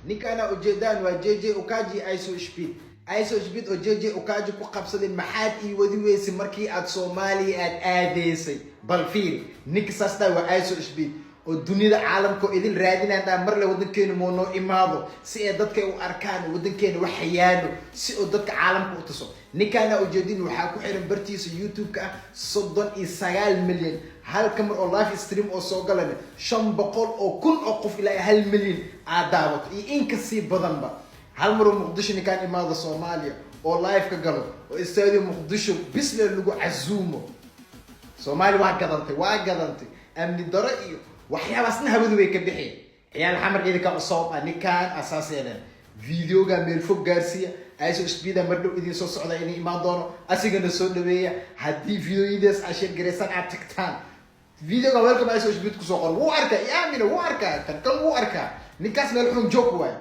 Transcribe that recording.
ninkana ujeedaan waa JJ Okaji ISO Speed oo JJ Okaji ku qabsaday maxaad ii wadi weysay markii aad Soomaaliya aad aadeysay bal fiir ninka saasta waa ISO Speed oo dunida caalamka idin raadinayaan mar la wadankeena moono imaado si ay dadka u arkaan wadankeena wax yaalo si oo dadka caalamka u tuso ninkana ujeedin waxa ku xiran bartiisa YouTube-ka 39 milyan hal kamar oo live stream oo soo galan 500 oo kun oo qof ilaa 1 milyan aad daawato iyo in ka sii badanba hal mar Muqdisho ninkan imaado Soomaaliya oo live ka galo oo istaadiyo Muqdisho bisla lagu casuumo Soomaali waa gadantay amni daro iyo waxyaabaasna hawadu way ka bixiyeen ciyaal xamar idinka cusub anikaan asaasiyeen videoga meel fog gaarsiya ISO Speed mar dhow idin soo socda inay imaan doono asigana soo dhaweeya hadii videoidaas ashir gareysan aad tagtaan videoga welcome ISO Speed ku soo qor wuu arkaa yaamina wuu arkaa kan wuu arkaa ninkaas meel xun joog waay